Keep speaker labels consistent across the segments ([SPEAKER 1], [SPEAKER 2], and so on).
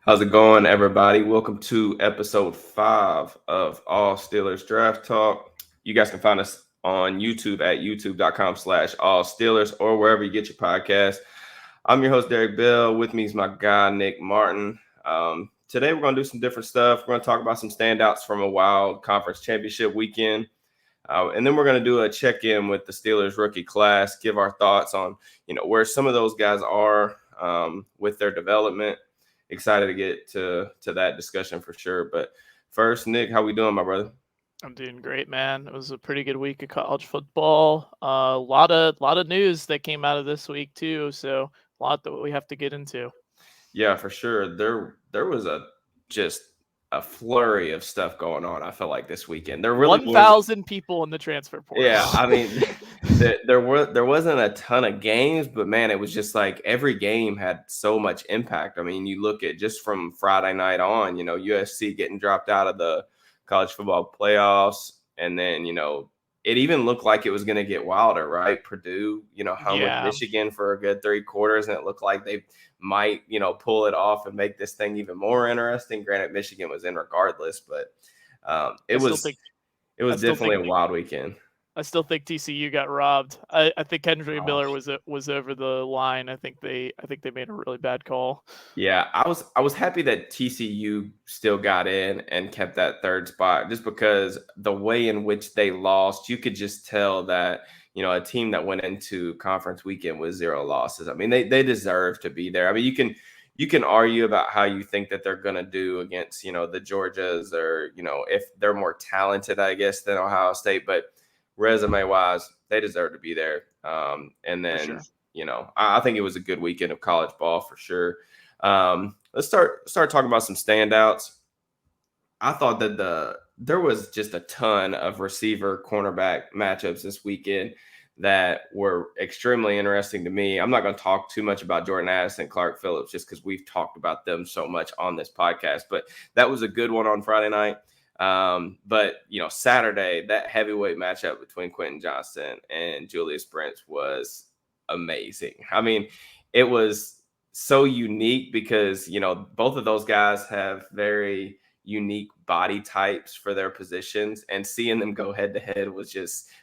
[SPEAKER 1] How's it going, everybody? Welcome to episode 5 of All Steelers Draft Talk. You guys can find us on YouTube at youtube.com/All Steelers or wherever you get your podcast. I'm your host, Derek Bell. With me is my guy, Nick Martin. Today, we're going to do some different stuff. We're going to talk about some standouts from a wild conference championship weekend. And then we're going to do a check-in with the Steelers rookie class, give our thoughts on, where some of those guys are with their development. Excited to get to that discussion for sure. But first, Nick, how we doing, my brother?
[SPEAKER 2] I'm doing great, man. It was a pretty good week of college football. A lot of news that came out of this week too. So a lot that we have to get into.
[SPEAKER 1] Yeah, for sure. There was just a flurry of stuff going on. I felt like this weekend there really
[SPEAKER 2] 1,000 people in the transfer portal.
[SPEAKER 1] Yeah, I mean, there wasn't a ton of games, but man, it was just like every game had so much impact. I mean, you look at just from Friday night on, USC getting dropped out of the college football playoffs, and then it even looked like it was going to get wilder, right? Purdue, hung with Michigan for a good 3 quarters, and it looked like they might, pull it off and make this thing even more interesting. Granted, Michigan was in regardless, but it was definitely a wild weekend.
[SPEAKER 2] I still think TCU got robbed. I think Kendrick Miller was over the line. I think they made a really bad call.
[SPEAKER 1] Yeah, I was happy that TCU still got in and kept that 3rd spot, just because the way in which they lost, you could just tell that a team that went into conference weekend with 0 losses. I mean, they deserve to be there. I mean, you can argue about how you think that they're going to do against the Georgias, or if they're more talented, I guess, than Ohio State, but resume wise, they deserve to be there. And then, I think it was a good weekend of college ball for sure. Let's start talking about some standouts. I thought that there was just a ton of receiver cornerback matchups this weekend that were extremely interesting to me. I'm not going to talk too much about Jordan Addison, Clark Phillips, just because we've talked about them so much on this podcast, but that was a good one on Friday night. But Saturday, that heavyweight matchup between Quentin Johnston and Julius Brents was amazing. I mean, it was so unique because, both of those guys have very unique body types for their positions, and seeing them go head to head was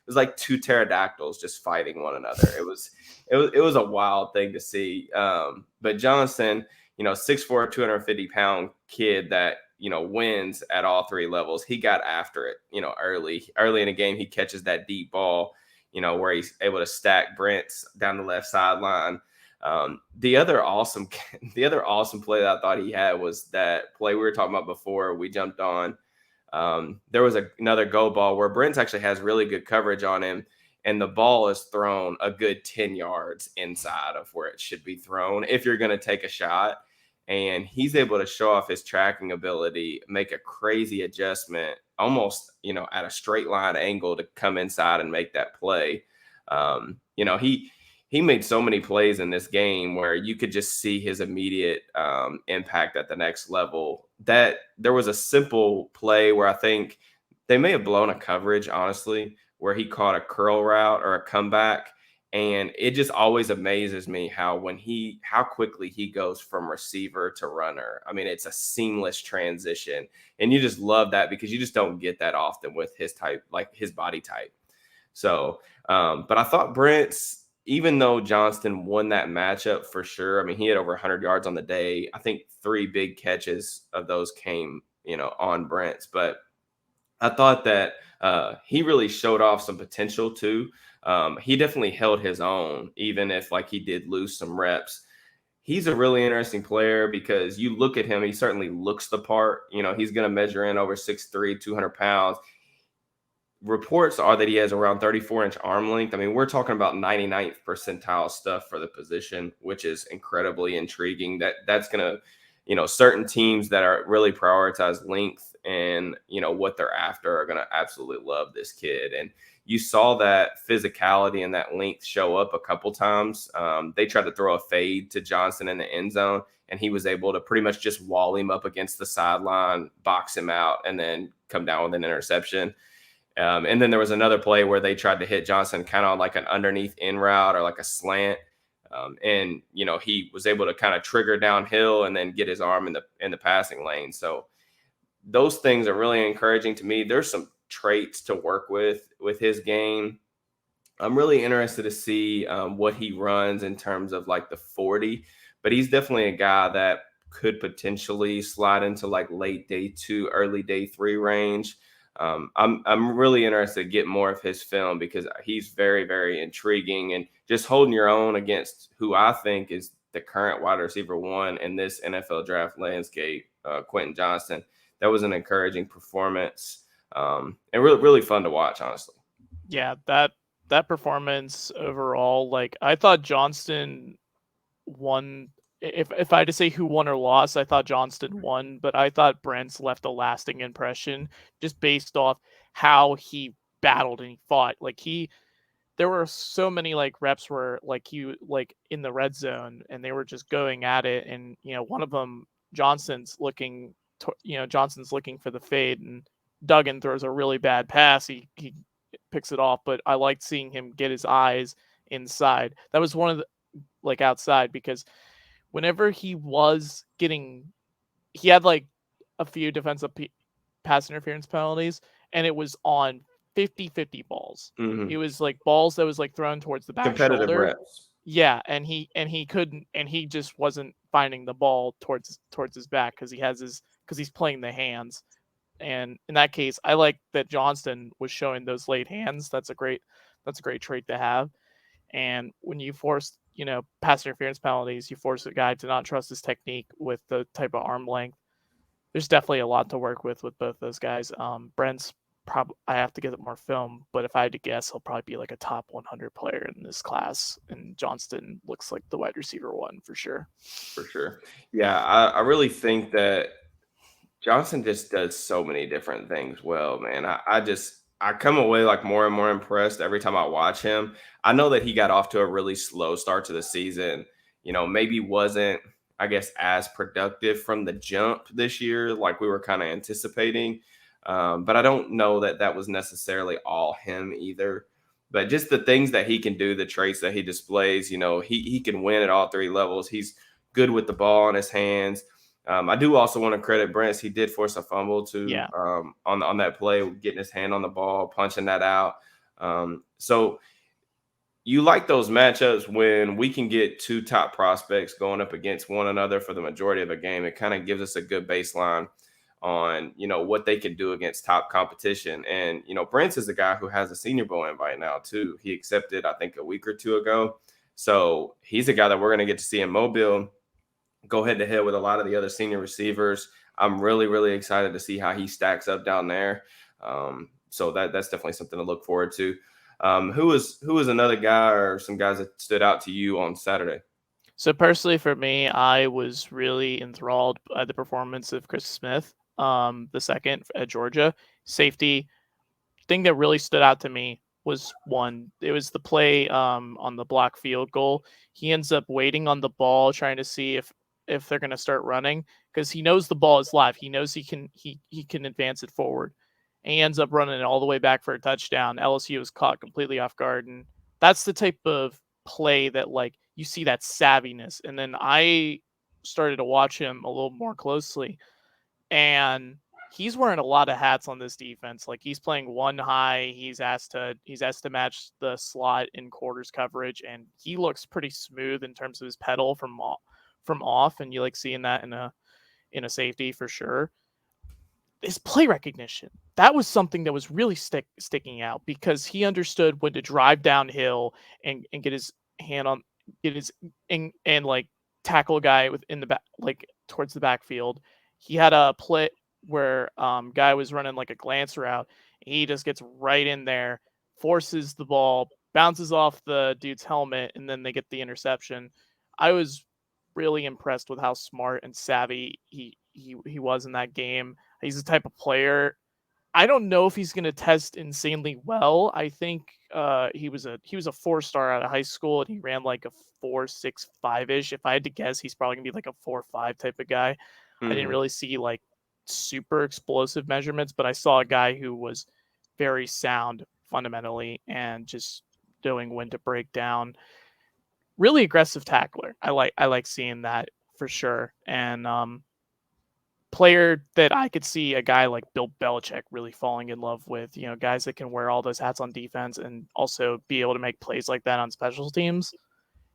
[SPEAKER 1] like 2 pterodactyls just fighting one another. It was a wild thing to see. But Johnston, 6'4", 250-pound kid that, wins at all 3 levels. He got after it, early in the game. He catches that deep ball, where he's able to stack Brents down the left sideline. The other awesome play that I thought he had was that play we were talking about before we jumped on. There was another go ball where Brents actually has really good coverage on him, and the ball is thrown a good 10 yards inside of where it should be thrown if you're going to take a shot. And he's able to show off his tracking ability, make a crazy adjustment, almost, at a straight line angle to come inside and make that play. He made so many plays in this game where you could just see his immediate impact at the next level. That there was a simple play where I think they may have blown a coverage, honestly, where he caught a curl route or a comeback. And it just always amazes me how quickly he goes from receiver to runner. I mean, it's a seamless transition, and you just love that because you just don't get that often with his type, like his body type. So, but I thought Brents, even though Johnston won that matchup for sure, I mean, he had over 100 yards on the day. I think 3 big catches of those came, on Brents. But I thought that he really showed off some potential too. He definitely held his own, even if he did lose some reps. He's a really interesting player because you look at him, he certainly looks the part. He's going to measure in over 6'3", 200 pounds. Reports are that he has around 34-inch arm length. I mean, we're talking about 99th percentile stuff for the position, which is incredibly intriguing. That's going to, certain teams that are really prioritize length and, what they're after are going to absolutely love this kid. And you saw that physicality and that length show up a couple times. They tried to throw a fade to Johnson in the end zone, and he was able to pretty much just wall him up against the sideline, box him out, and then come down with an interception. And then there was another play where they tried to hit Johnson kind of like an underneath in route or like a slant. And he was able to kind of trigger downhill and then get his arm in the passing lane. So those things are really encouraging to me. There's some traits to work with his game. I'm really interested to see what he runs in terms of like the 40, but he's definitely a guy that could potentially slide into like late day 2, early day 3 range. I'm really interested to get more of his film because he's very, very intriguing, and just holding your own against who I think is the current wide receiver 1 in this NFL draft landscape, Quentin Johnston. That was an encouraging performance, and really, really fun to watch, honestly.
[SPEAKER 2] Yeah, that performance overall, like I thought Johnston won. If I had to say who won or lost, I thought Johnston won, but I thought Brent's left a lasting impression just based off how he battled and he fought. Like there were so many like reps where like he like in the red zone and they were just going at it, and one of them Johnston's looking for the fade, and Duggan throws a really bad pass. He picks it off, but I liked seeing him get his eyes inside. That was one of the like outside, because whenever he had like a few defensive pass interference penalties, and it was on 50-50 balls.
[SPEAKER 1] Mm-hmm.
[SPEAKER 2] It was like balls that was like thrown towards the back
[SPEAKER 1] Competitive
[SPEAKER 2] shoulder.
[SPEAKER 1] reps.
[SPEAKER 2] Yeah, and he couldn't, and he just wasn't finding the ball towards his back because he's playing the hands. And in that case, I like that Johnston was showing those late hands. That's a great trait to have. And when you force, pass interference penalties, you force a guy to not trust his technique with the type of arm length. There's definitely a lot to work with both those guys. Brent's I have to get more film, but if I had to guess, he'll probably be like a top 100 player in this class. And Johnston looks like the wide receiver 1 for sure.
[SPEAKER 1] For sure. Yeah, I really think that Johnson just does so many different things well, man. I come away like more and more impressed every time I watch him. I know that he got off to a really slow start to the season. Maybe wasn't, I guess, as productive from the jump this year like we were kind of anticipating. But I don't know that that was necessarily all him either. But just the things that he can do, the traits that he displays, he can win at all 3 levels. He's good with the ball in his hands. I do also want to credit Brent. He did force a fumble too,
[SPEAKER 2] Yeah.
[SPEAKER 1] On that play, getting his hand on the ball, punching that out. So you like those matchups when we can get 2 top prospects going up against one another for the majority of the game. It kind of gives us a good baseline on, what they can do against top competition. And, Brent is a guy who has a Senior Bowl invite now too. He accepted, I think, a week or 2 ago. So he's a guy that we're going to get to see in Mobile go head to head with a lot of the other senior receivers. I'm really, really excited to see how he stacks up down there. So that's definitely something to look forward to. Who was another guy or some guys that stood out to you on Saturday?
[SPEAKER 2] So personally for me, I was really enthralled by the performance of Chris Smith, the second at Georgia. Safety thing that really stood out to me was it was the play on the block field goal. He ends up waiting on the ball, trying to see if they're going to start running, because he knows the ball is live. He knows he can advance it forward, and he ends up running it all the way back for a touchdown. LSU was caught completely off guard, and that's the type of play that like you see that savviness. And then I started to watch him a little more closely, and he's wearing a lot of hats on this defense. Like he's playing one high. He's asked to match the slot in quarters coverage, and he looks pretty smooth in terms of his pedal from off, and you like seeing that in a safety for sure. His play recognition, that was something that was really sticking out, because he understood when to drive downhill and get his hand on and like tackle a guy within the back, like towards the backfield. He had a play where guy was running like a glance route. He just gets right in there, forces the ball, bounces off the dude's helmet, and then they get the interception. I was really impressed with how smart and savvy he was in that game. He's the type of player. I don't know if he's going to test insanely well. I think he was a 4-star out of high school, and he ran like a 4.65 ish. If I had to guess, he's probably gonna be like a 4.5 type of guy. I didn't really see like super explosive measurements, but I saw a guy who was very sound fundamentally and just knowing when to break down. really aggressive tackler. I like seeing that for sure. And player that I could see a guy like Bill Belichick really falling in love with, guys that can wear all those hats on defense and also be able to make plays like that on special teams.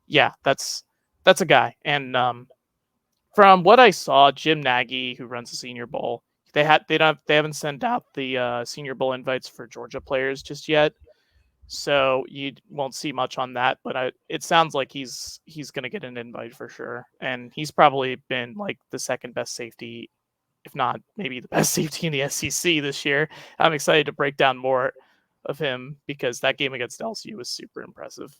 [SPEAKER 2] Yeah, that's a guy. And from what I saw, Jim Nagy, who runs the Senior Bowl, they haven't sent out the Senior Bowl invites for Georgia players just yet. So you won't see much on that, but it sounds like he's going to get an invite for sure. And he's probably been like the second best safety, if not maybe the best safety in the SEC this year. I'm excited to break down more of him because that game against LSU was super impressive.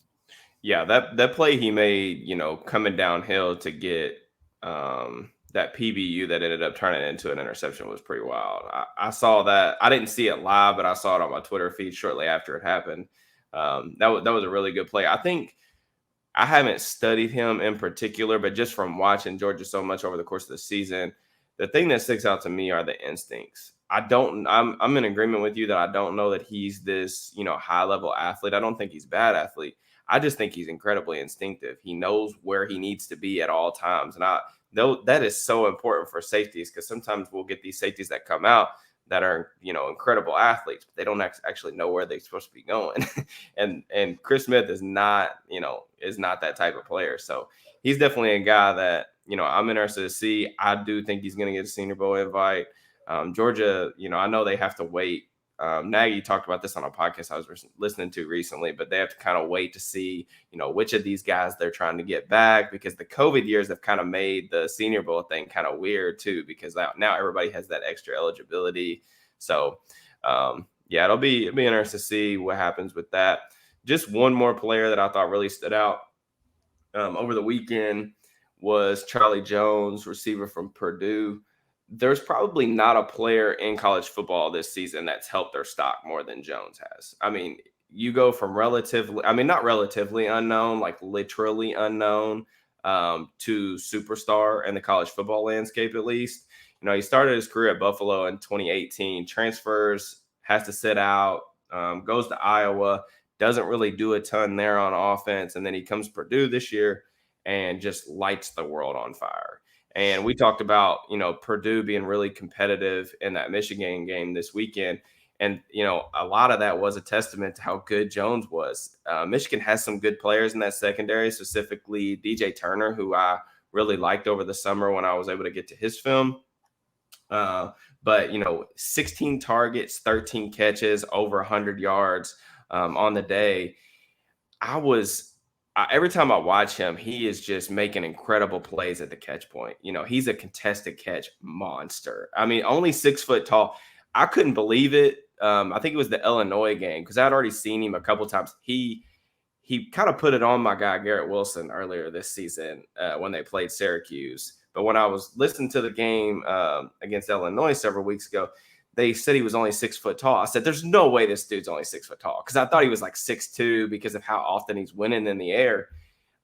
[SPEAKER 1] Yeah, that play he made, coming downhill to get that PBU that ended up turning into an interception was pretty wild. I saw that. I didn't see it live, but I saw it on my Twitter feed shortly after it happened. That was a really good play. I think I haven't studied him in particular, but just from watching Georgia so much over the course of the season, the thing that sticks out to me are the instincts. I'm in agreement with you that I don't know that he's this, high level athlete. I don't think he's a bad athlete. I just think he's incredibly instinctive. He knows where he needs to be at all times. And I know that is so important for safeties because sometimes we'll get these safeties that come out that are, incredible athletes, but they don't actually know where they're supposed to be going. and Chris Smith is not that type of player. So he's definitely a guy that, I'm interested to see. I do think he's going to get a Senior Bowl invite. Georgia, I know they have to wait. Nagy talked about this on a podcast I was listening to recently, but they have to kind of wait to see, which of these guys they're trying to get back because the COVID years have kind of made the Senior Bowl thing kind of weird too, because now everybody has that extra eligibility. So, yeah, it'll be interesting to see what happens with that. Just one more player that I thought really stood out over the weekend was Charlie Jones, receiver from Purdue. There's probably not a player in college football this season that's helped their stock more than Jones has. I mean, you go from not relatively unknown, like literally unknown, to superstar in the college football landscape, at least. He started his career at Buffalo in 2018, transfers, has to sit out, goes to Iowa, doesn't really do a ton there on offense. And then he comes to Purdue this year and just lights the world on fire. And we talked about, Purdue being really competitive in that Michigan game this weekend. And, a lot of that was a testament to how good Jones was. Michigan has some good players in that secondary, specifically DJ Turner, who I really liked over the summer when I was able to get to his film. But 16 targets, 13 catches, over 100 yards on the day. Every time I watch him, he is just making incredible plays at the catch point. He's a contested catch monster. I mean, only 6 foot tall. I couldn't believe it. I think it was the Illinois game because I'd already seen him a couple times. He kind of put it on my guy Garrett Wilson earlier this season when they played Syracuse. But when I was listening to the game against Illinois several weeks ago, they said he was only 6 foot tall. I said, there's no way this dude's only 6 foot tall because I thought he was like 6'2" because of how often he's winning in the air.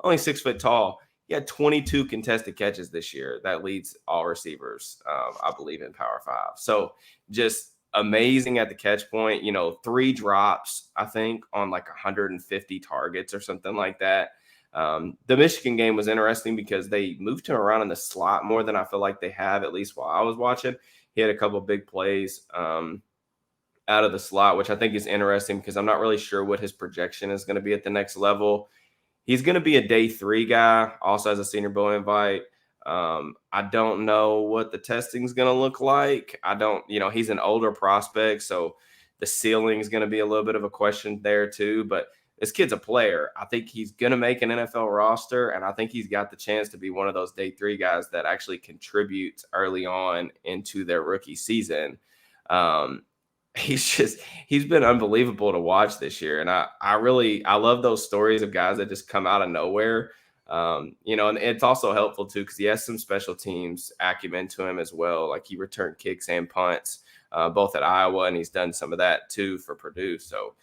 [SPEAKER 1] Only 6 foot tall. He had 22 contested catches this year. That leads all receivers, I believe, in Power 5. So just amazing at the catch point. 3 drops, I think, on like 150 targets or something like that. The Michigan game was interesting because they moved him around in the slot more than I feel like they have, at least while I was watching. He had a couple of big plays out of the slot, which I think is interesting because I'm not really sure what his projection is going to be at the next level. He's going to be a day 3 guy, also has a Senior Bowl invite. I don't know what the testing is going to look like. He's an older prospect, so the ceiling is going to be a little bit of a question there too. But this kid's a player. I think he's going to make an NFL roster, and I think he's got the chance to be one of those day 3 guys that actually contributes early on into their rookie season. He's been unbelievable to watch this year. And I love those stories of guys that just come out of nowhere. And it's also helpful too, because he has some special teams acumen to him as well. Like he returned kicks and punts, both at Iowa, and he's done some of that too for Purdue. So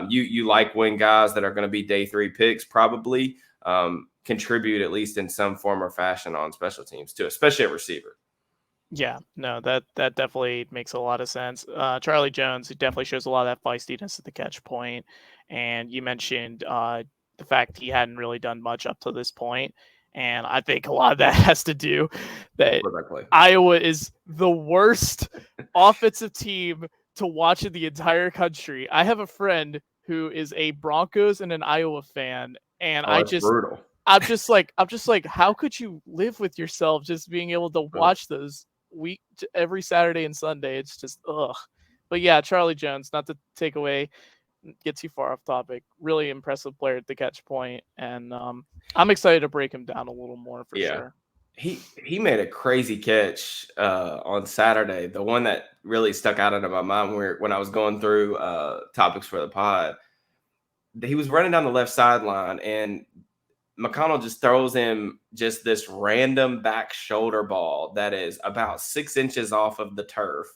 [SPEAKER 1] you like when guys that are going to be day 3 picks probably contribute at least in some form or fashion on special teams too, especially at receiver.
[SPEAKER 2] Yeah, no, that definitely makes a lot of sense. Charlie Jones, he definitely shows a lot of that feistiness at the catch point. And you mentioned the fact he hadn't really done much up to this point. And I think a lot of that has to do that Iowa is the worst offensive team to watch in the entire country. I have a friend who is a Broncos and an Iowa fan, and
[SPEAKER 1] brutal.
[SPEAKER 2] I'm just like, how could you live with yourself just being able to watch those every Saturday and Sunday? It's just ugh. But yeah, Charlie Jones, not to get too far off topic, really impressive player at the catch point, and I'm excited to break him down a little more for sure.
[SPEAKER 1] He made a crazy catch on Saturday. The one that really stuck out into my mind when I was going through topics for the pod. He was running down the left sideline, and McConnell just throws him just this random back shoulder ball that is about 6 inches off of the turf.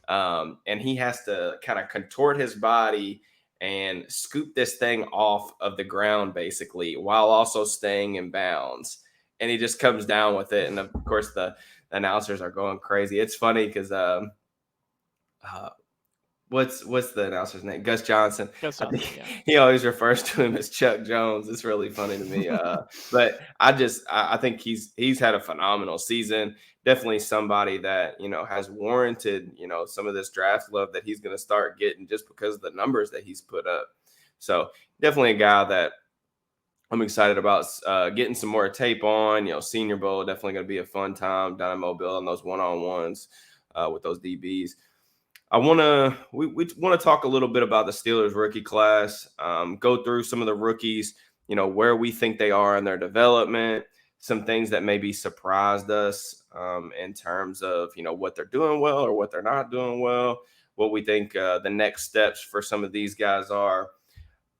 [SPEAKER 1] And he has to kind of contort his body and scoop this thing off of the ground, basically, while also staying in bounds. And he just comes down with it. And of course, the announcers are going crazy. It's funny because what's the announcer's name? Gus Johnson. He always refers to him as Chuck Jones. It's really funny to me. But I think he's had a phenomenal season. Definitely somebody that, has warranted, some of this draft love that he's going to start getting just because of the numbers that he's put up. So definitely a guy that I'm excited about getting some more tape on. Senior Bowl definitely going to be a fun time down in Mobile on those one-on-ones with those DBs. We want to talk a little bit about the Steelers rookie class, go through some of the rookies, where we think they are in their development, some things that maybe surprised us in terms of, what they're doing well or what they're not doing well, what we think the next steps for some of these guys are.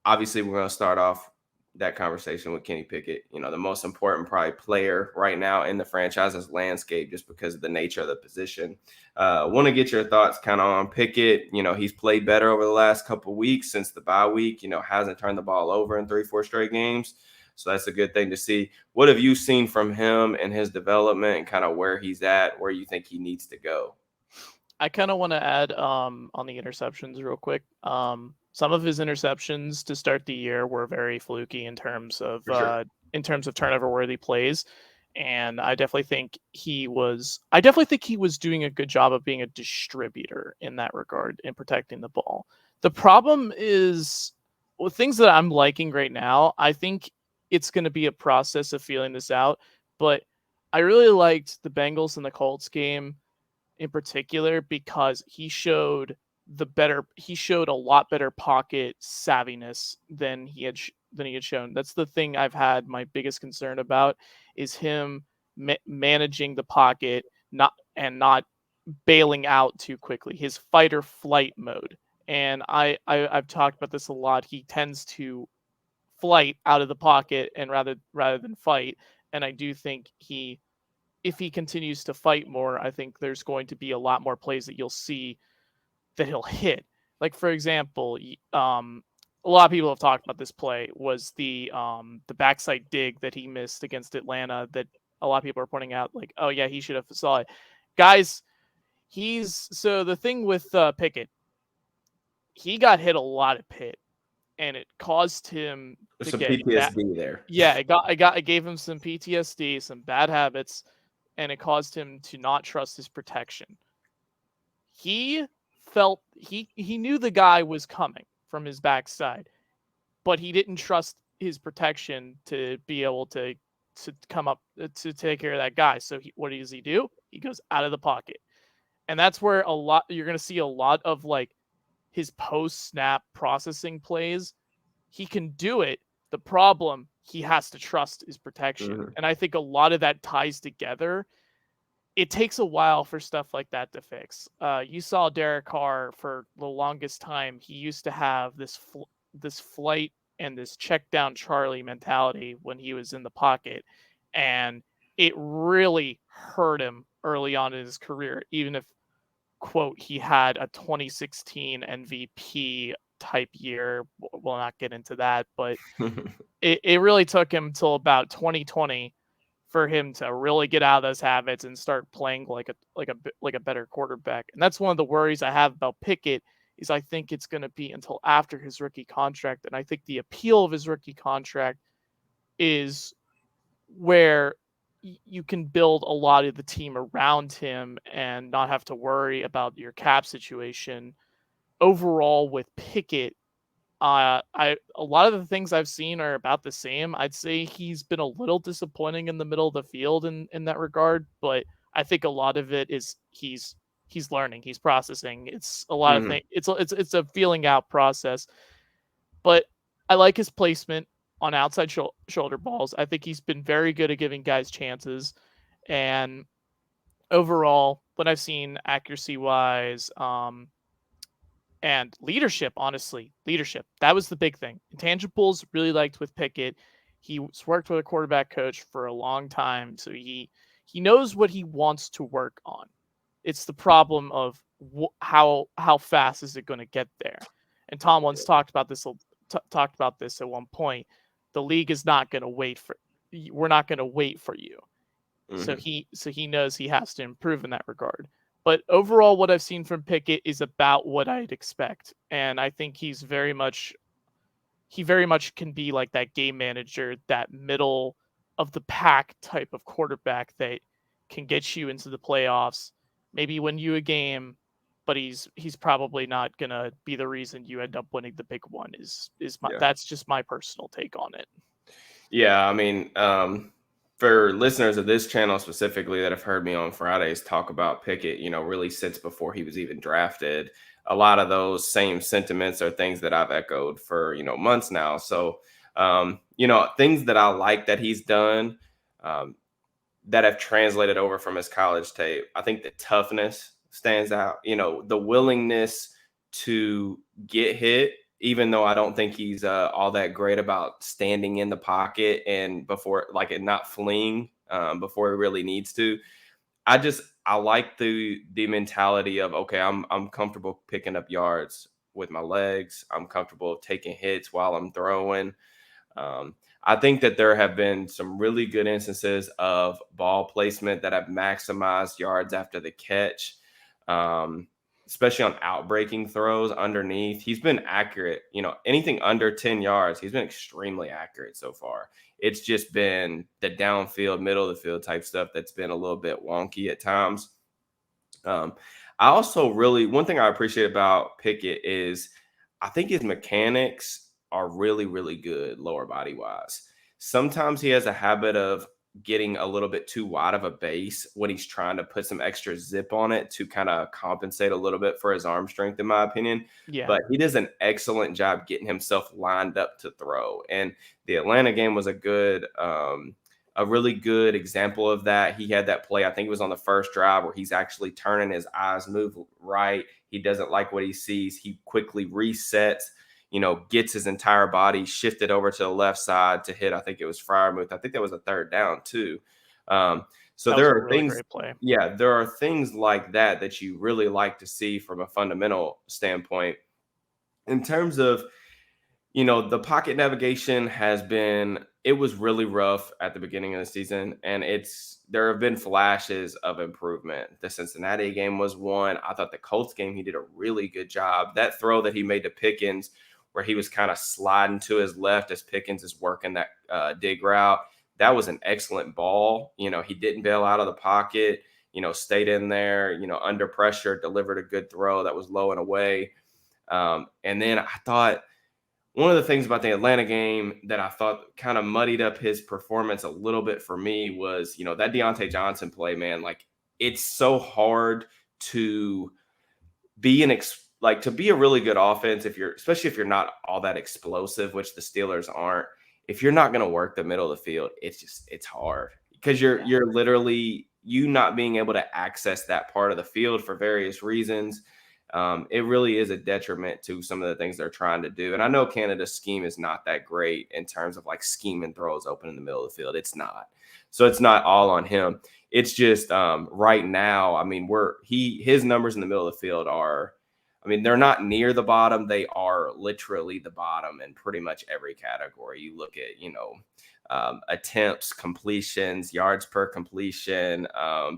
[SPEAKER 1] Obviously, we're going to start off that conversation with Kenny Pickett, the most important probably player right now in the franchise's landscape, just because of the nature of the position. Want to get your thoughts kind of on Pickett. He's played better over the last couple of weeks since the bye week, hasn't turned the ball over in 3-4 straight games. So that's a good thing to see. What have you seen from him and his development and kind of where he's at, where you think he needs to go?
[SPEAKER 2] I kind of want to add on the interceptions real quick. Some of his interceptions to start the year were very fluky in terms of turnover worthy plays, and I definitely think he was doing a good job of being a distributor in that regard in protecting the ball. The problem is with things that I'm liking right now. I think it's going to be a process of feeling this out, but I really liked the Bengals and the Colts game in particular because he showed a lot better pocket savviness than he had shown. That's the thing I've had my biggest concern about is him managing the pocket, not bailing out too quickly. His fight or flight mode. And I've talked about this a lot. He tends to flight out of the pocket and rather than fight. And I do think if he continues to fight more, I think there's going to be a lot more plays that you'll see that he'll hit. Like, for example, a lot of people have talked about this play was the backside dig that he missed against Atlanta that a lot of people are pointing out like, oh yeah, he should have saw it. Guys, the thing with Pickett, he got hit a lot at Pitt and it caused him
[SPEAKER 1] to get PTSD there.
[SPEAKER 2] Yeah, it gave him some PTSD, some bad habits, and it caused him to not trust his protection. He felt he knew the guy was coming from his backside, but he didn't trust his protection to be able to come up to take care of that guy. So what does he do? He goes out of the pocket. And that's where you're going to see a lot of like his post snap processing plays. He can do it. The problem, he has to trust his protection. Mm-hmm. And I think a lot of that ties together. It takes a while for stuff like that to fix. You saw Derek Carr for the longest time. He used to have this flight and this check down Charlie mentality when he was in the pocket. And it really hurt him early on in his career, even if, quote, he had a 2016 MVP type year. We'll not get into that, but it really took him till about 2020 for him to really get out of those habits and start playing like a better quarterback. And that's one of the worries I have about Pickett is I think it's going to be until after his rookie contract. And I think the appeal of his rookie contract is where you can build a lot of the team around him and not have to worry about your cap situation. Overall, with Pickett, a lot of the things I've seen are about the same. I'd say he's been a little disappointing in the middle of the field in that regard, but I think a lot of it is he's learning, he's processing. It's a lot of things. It's a feeling out process. But I like his placement on outside shoulder balls. I think he's been very good at giving guys chances, and overall, what I've seen accuracy wise, and leadership, honestly, leadership. That was the big thing. Intangibles really liked with Pickett. He's worked with a quarterback coach for a long time, so he knows what he wants to work on. It's the problem of how fast is it going to get there. And Tomlin's talked about this at one point. The league is not going to wait for. We're not going to wait for you. So he knows he has to improve in that regard. But overall, what I've seen from Pickett is about what I'd expect. And I think he very much can be like that game manager, that middle of the pack type of quarterback that can get you into the playoffs, maybe win you a game, but he's probably not going to be the reason you end up winning the big one that's just my personal take on it.
[SPEAKER 1] Yeah. I mean, for listeners of this channel specifically that have heard me on Fridays talk about Pickett, really since before he was even drafted, a lot of those same sentiments are things that I've echoed for, months now. So, things that I like that he's done that have translated over from his college tape. I think the toughness stands out, the willingness to get hit, even though I don't think he's all that great about standing in the pocket and before, like, it not fleeing before he really needs to. I like the mentality of, okay, I'm comfortable picking up yards with my legs. I'm comfortable taking hits while I'm throwing. I think that there have been some really good instances of ball placement that have maximized yards after the catch. Especially on outbreaking throws underneath. He's been accurate, anything under 10 yards. He's been extremely accurate so far. It's just been the downfield, middle of the field type stuff that's been a little bit wonky at times. I also one thing I appreciate about Pickett is I think his mechanics are really, really good lower body wise. Sometimes he has a habit of getting a little bit too wide of a base when he's trying to put some extra zip on it to kind of compensate a little bit for his arm strength, in my opinion.
[SPEAKER 2] Yeah.
[SPEAKER 1] But he does an excellent job getting himself lined up to throw. And the Atlanta game was a really good example of that. He had that play, I think it was on the first drive, where he's actually turning his eyes, move right. He doesn't like what he sees. He quickly resets, gets his entire body shifted over to the left side to hit. I think it was Freiermuth. I think that was a third down too. So there are things, there are things like that you really like to see from a fundamental standpoint. In terms of, the pocket navigation it was really rough at the beginning of the season, and there have been flashes of improvement. The Cincinnati game was one. I thought the Colts game, he did a really good job. That throw that he made to Pickens, where he was kind of sliding to his left as Pickens is working that dig route, that was an excellent ball. He didn't bail out of the pocket, stayed in there, under pressure, delivered a good throw that was low and away. And then I thought one of the things about the Atlanta game that I thought kind of muddied up his performance a little bit for me was, that Deontay Johnson play, man. Like, it's so hard to be a really good offense especially if you're not all that explosive, which the Steelers aren't. If you're not going to work the middle of the field, it's hard because you're literally not being able to access that part of the field for various reasons. It really is a detriment to some of the things they're trying to do. And I know Canada's scheme is not that great in terms of like scheming throws open in the middle of the field. It's not. So it's not all on him. It's just right now, I mean, his numbers in the middle of the field they're not near the bottom. They are literally the bottom in pretty much every category. You look at, attempts, completions, yards per completion,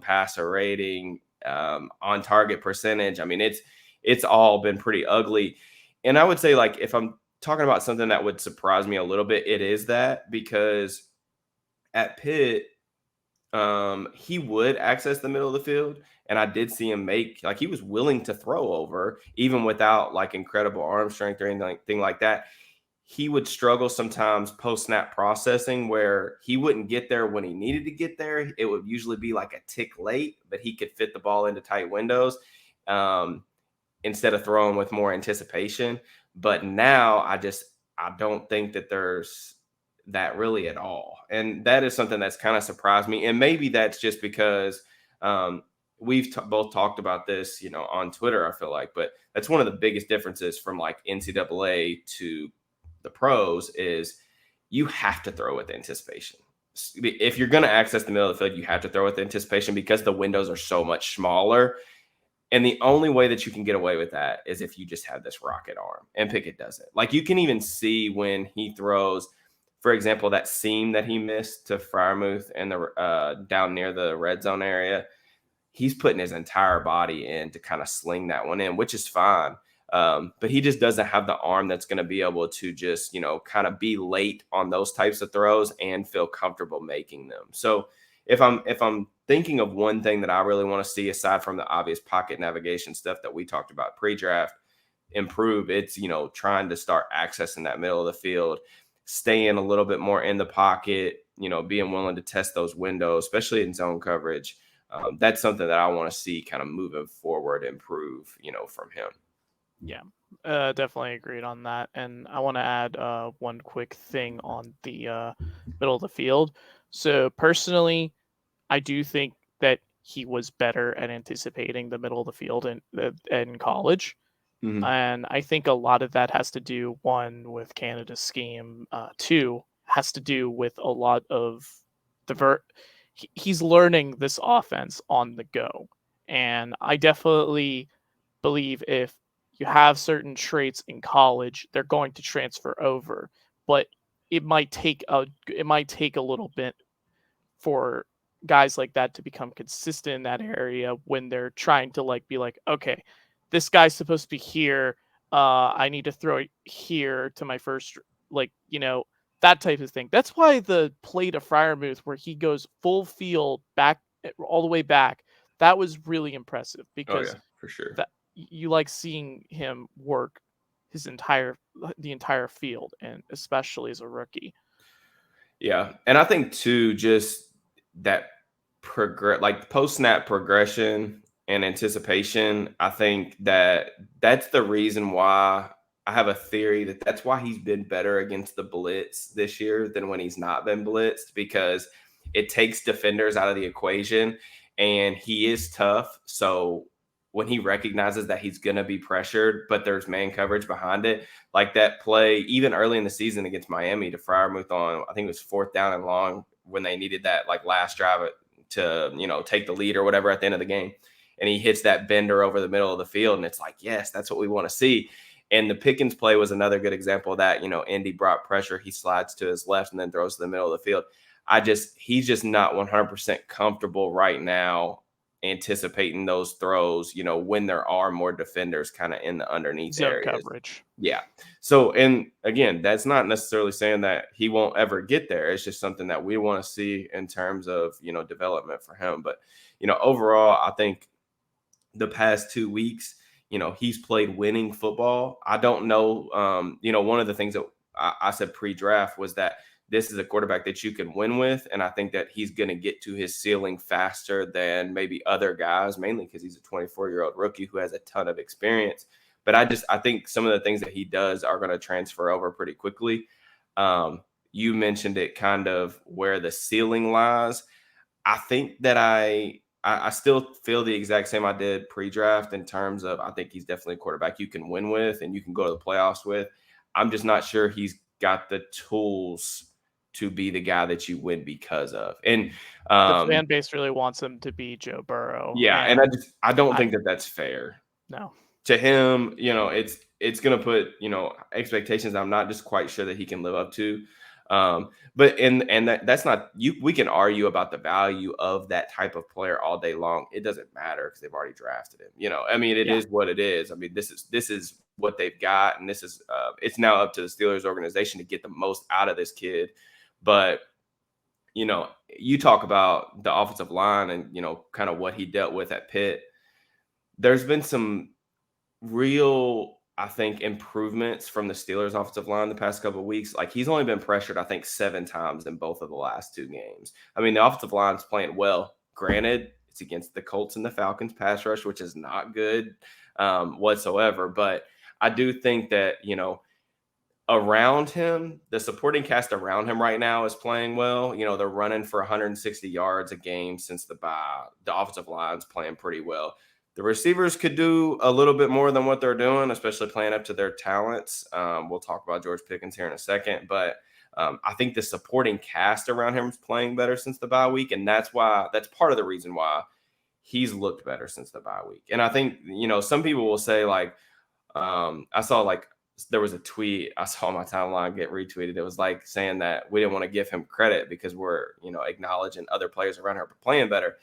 [SPEAKER 1] passer rating, on target percentage. I mean, it's it's all been pretty ugly. And I would say, like, if I'm talking about something that would surprise me a little bit, it is that, because at Pitt, he would access the middle of the field, and I did see him make, like, he was willing to throw over even without like incredible arm strength or anything like that. He would struggle sometimes post snap processing, where he wouldn't get there when he needed to get there. It would usually be like a tick late, but he could fit the ball into tight windows, um, instead of throwing with more anticipation. But now I don't think that there's that really at all. And that is something that's kind of surprised me. And maybe that's just because, um, we've both talked about this, on Twitter, I feel like, but that's one of the biggest differences from like NCAA to the pros is you have to throw with anticipation. If you're going to access the middle of the field, you have to throw with anticipation because the windows are so much smaller. And the only way that you can get away with that is if you just have this rocket arm, and Pickett does it. Like, you can even see when he throws, for example, that seam that he missed to Freiermuth and the down near the red zone area. He's putting his entire body in to kind of sling that one in, which is fine. But he just doesn't have the arm that's going to be able to just, kind of be late on those types of throws and feel comfortable making them. So if I'm thinking of one thing that I really want to see, aside from the obvious pocket navigation stuff that we talked about pre-draft, improve, it's, trying to start accessing that middle of the field, staying a little bit more in the pocket, being willing to test those windows, especially in zone coverage. That's something that I want to see kind of moving forward, improve, from him.
[SPEAKER 2] Yeah, definitely agreed on that. And I want to add one quick thing on the middle of the field. So personally, I do think that he was better at anticipating the middle of the field in college.
[SPEAKER 1] Mm-hmm.
[SPEAKER 2] And I think a lot of that has to do, one, with Canada's scheme. Two, has to do with a lot of he's learning this offense on the go. And I definitely believe if you have certain traits in college, they're going to transfer over. But it might take a little bit for guys like that to become consistent in that area when they're trying to be like, okay, this guy's supposed to be here. I need to throw it here to my first, that type of thing. That's why the play to Freiermuth where he goes full field back all the way back, that was really impressive because
[SPEAKER 1] for sure.
[SPEAKER 2] that you like seeing him work the entire field, and especially as a rookie.
[SPEAKER 1] Yeah, and I think too, just that like post snap progression and anticipation. I think that's the reason why I have a theory that that's why he's been better against the blitz this year than when he's not been blitzed, because it takes defenders out of the equation, and he is tough. So when he recognizes that he's going to be pressured, but there's man coverage behind it, like that play, even early in the season against Miami to Freiermuth on, I think it was 4th down and long when they needed that like last drive to, take the lead or whatever at the end of the game. And he hits that bender over the middle of the field. And it's like, yes, that's what we want to see. And the Pickens play was another good example of that. Indy brought pressure. He slides to his left and then throws to the middle of the field. He's just not 100% comfortable right now anticipating those throws, when there are more defenders kind of in the underneath
[SPEAKER 2] zone
[SPEAKER 1] areas.
[SPEAKER 2] Coverage.
[SPEAKER 1] Yeah. So, and again, that's not necessarily saying that he won't ever get there. It's just something that we want to see in terms of, development for him. But, overall, I think the past 2 weeks, he's played winning football. I don't know. One of the things that I said pre-draft was that this is a quarterback that you can win with. And I think that he's going to get to his ceiling faster than maybe other guys, mainly because he's a 24-year-old rookie who has a ton of experience. But I think some of the things that he does are going to transfer over pretty quickly. You mentioned it, kind of where the ceiling lies. I think that I still feel the exact same I did pre-draft in terms of, I think he's definitely a quarterback you can win with and you can go to the playoffs with. I'm just not sure he's got the tools to be the guy that you win because of. And
[SPEAKER 2] the fan base really wants him to be Joe Burrow.
[SPEAKER 1] Yeah, and I don't think that that's fair.
[SPEAKER 2] No.
[SPEAKER 1] To him, it's going to put, expectations I'm not just quite sure that he can live up to. But that's not you. We can argue about the value of that type of player all day long. It doesn't matter because they've already drafted him. I mean, it
[SPEAKER 2] Yeah.
[SPEAKER 1] is what it is. I mean, this is what they've got, and this is it's now up to the Steelers organization to get the most out of this kid. But you talk about the offensive line and kind of what he dealt with at Pitt. There's been some real, I think, improvements from the Steelers offensive line the past couple of weeks. Like, he's only been pressured, I think, 7 times in both of the last 2 games. I mean, the offensive line's playing well. Granted, it's against the Colts and the Falcons pass rush, which is not good whatsoever. But I do think that, around him, the supporting cast around him right now is playing well. They're running for 160 yards a game since the bye. The offensive line's playing pretty well. The receivers could do a little bit more than what they're doing, especially playing up to their talents. We'll talk about George Pickens here in a second, but I think the supporting cast around him is playing better since the bye week, and that's part of the reason why he's looked better since the bye week. And I think some people will say, like, I saw, like, there was a tweet I saw on my timeline get retweeted. It was like saying that we didn't want to give him credit because we're acknowledging other players around here playing better.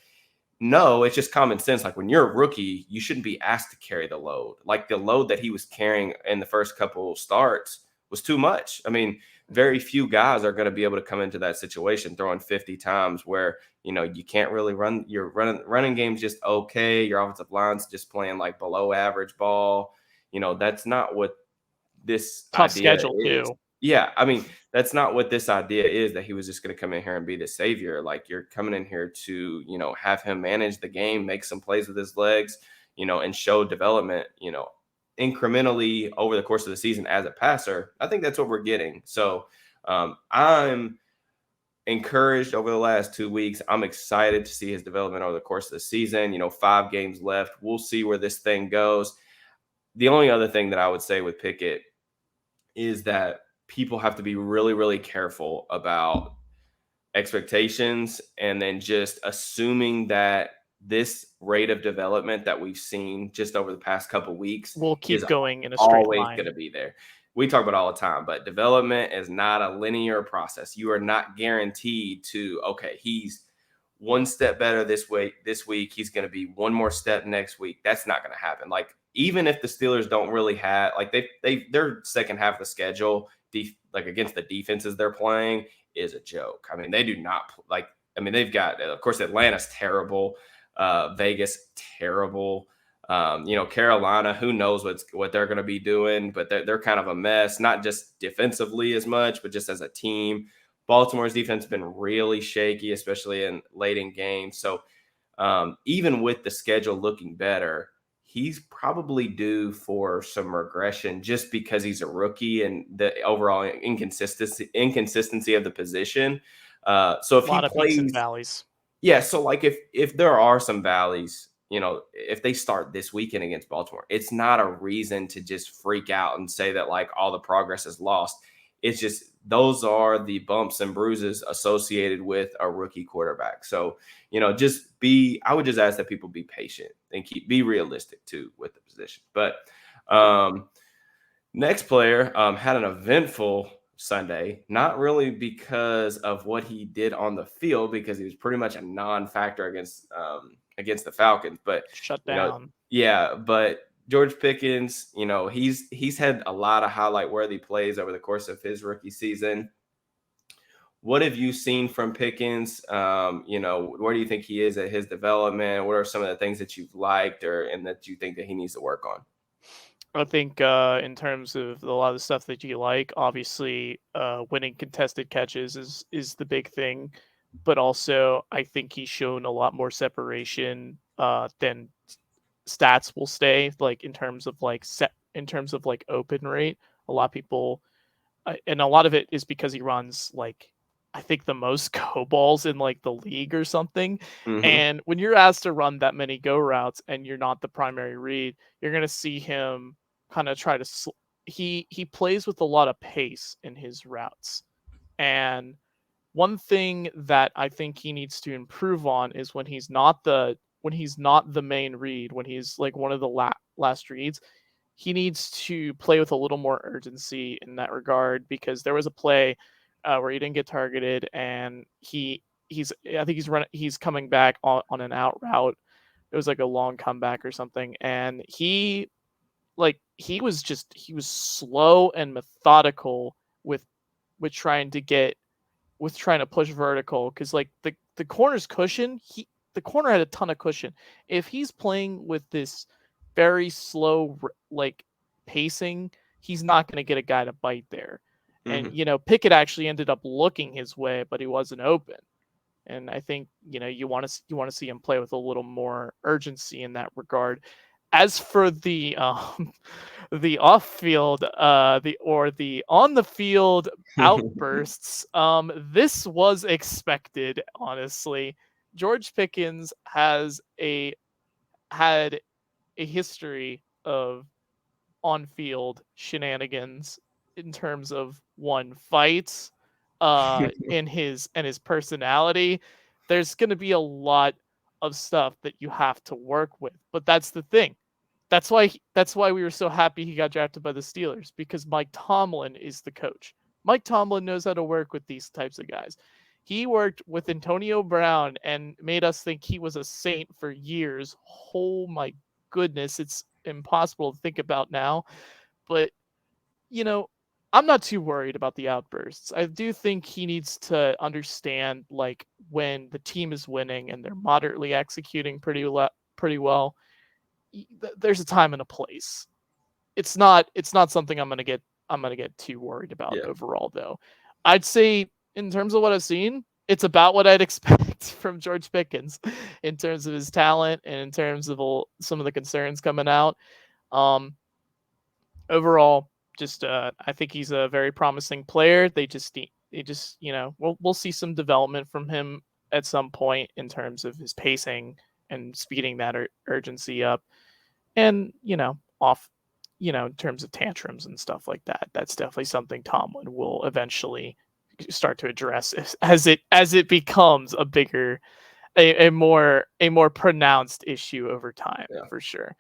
[SPEAKER 1] No, it's just common sense. Like, when you're a rookie, you shouldn't be asked to carry the load. Like, the load that he was carrying in the first couple starts was too much. I mean, very few guys are going to be able to come into that situation throwing 50 times where, you can't really run. Your running game's just okay. Your offensive line's just playing like below average ball. That's not what this
[SPEAKER 2] Tough
[SPEAKER 1] idea
[SPEAKER 2] schedule
[SPEAKER 1] is.
[SPEAKER 2] too.
[SPEAKER 1] Yeah, I mean, that's not what this idea is, that he was just going to come in here and be the savior. Like, you're coming in here to, have him manage the game, make some plays with his legs, and show development, incrementally over the course of the season as a passer. I think that's what we're getting. So I'm encouraged over the last 2 weeks. I'm excited to see his development over the course of the season. 5 games left. We'll see where this thing goes. The only other thing that I would say with Pickett is that people have to be really, really careful about expectations and then just assuming that this rate of development that we've seen just over the past couple of weeks
[SPEAKER 2] We'll keep
[SPEAKER 1] is
[SPEAKER 2] going in a straight
[SPEAKER 1] always
[SPEAKER 2] line.
[SPEAKER 1] going to be there. We talk about it all the time, but development is not a linear process. You are not guaranteed to, okay, he's one step better this week, he's going to be one more step next week. That's not going to happen. Like, even if the Steelers don't really have, like, their second half of the schedule, like, against the defenses they're playing, is a joke. I mean, they do not like. I mean, they've got, of course, Atlanta's terrible, Vegas terrible. Carolina, who knows what they're going to be doing, but they're kind of a mess, not just defensively as much, but just as a team. Baltimore's defense has been really shaky, especially in late in games. So even with the schedule looking better, he's probably due for some regression just because he's a rookie and the overall inconsistency of the position. So if
[SPEAKER 2] A
[SPEAKER 1] he
[SPEAKER 2] lot of peaks and
[SPEAKER 1] plays,
[SPEAKER 2] valleys.
[SPEAKER 1] yeah. So, like, if there are some valleys, if they start this weekend against Baltimore, it's not a reason to just freak out and say that, like, all the progress is lost. It's just those are the bumps and bruises associated with a rookie quarterback. So, I would just ask that people be patient and be realistic too with the position. But next player had an eventful Sunday, not really because of what he did on the field, because he was pretty much a non-factor against the Falcons. But
[SPEAKER 2] Shut down.
[SPEAKER 1] yeah, but George Pickens, he's had a lot of highlight-worthy plays over the course of his rookie season. What have you seen from Pickens? Where do you think he is at his development? What are some of the things that you've liked and that you think that he needs to work on?
[SPEAKER 2] I think in terms of a lot of the stuff that you like, obviously winning contested catches is the big thing, but also I think he's shown a lot more separation than stats will stay. Like, in terms of like open rate, a lot of people, and a lot of it is because he runs, like, I think the most go balls in like the league or something.
[SPEAKER 1] Mm-hmm.
[SPEAKER 2] And when you're asked to run that many go routes and you're not the primary read, you're gonna see him kind of try to. He plays with a lot of pace in his routes, and one thing that I think he needs to improve on is when he's not the main read, when he's like one of the last reads, he needs to play with a little more urgency in that regard, because there was a play where he didn't get targeted, and I think he's coming back on an out route. It was like a long comeback or something, and he was slow and methodical with trying to get trying to push vertical, because like the corner's cushion, the corner had a ton of cushion. If he's playing with this very slow like pacing, he's not going to get a guy to bite there. And Pickett actually ended up looking his way, but he wasn't open. And I think you want to see him play with a little more urgency in that regard. As for the the off field the on the field outbursts, this was expected, honestly. George Pickens had a history of on field shenanigans in terms of fights, in his personality. There's going to be a lot of stuff that you have to work with, but that's the thing. That's why we were so happy he got drafted by the Steelers, because Mike Tomlin is the coach. Mike Tomlin knows how to work with these types of guys. He worked with Antonio Brown and made us think he was a saint for years. Oh my goodness, it's impossible to think about now. But I'm not too worried about the outbursts. I do think he needs to understand, like, when the team is winning and they're moderately executing pretty well, there's a time and a place. It's not something I'm gonna get too worried about overall, though. I'd say in terms of what I've seen, it's about what I'd expect from George Pickens in terms of his talent and in terms of some of the concerns coming out. Overall, just I think he's a very promising player. We'll see some development from him at some point in terms of his pacing and speeding that urgency up. And, in terms of tantrums and stuff like that, that's definitely something Tomlin will eventually start to address as it becomes a more pronounced issue over time, for sure.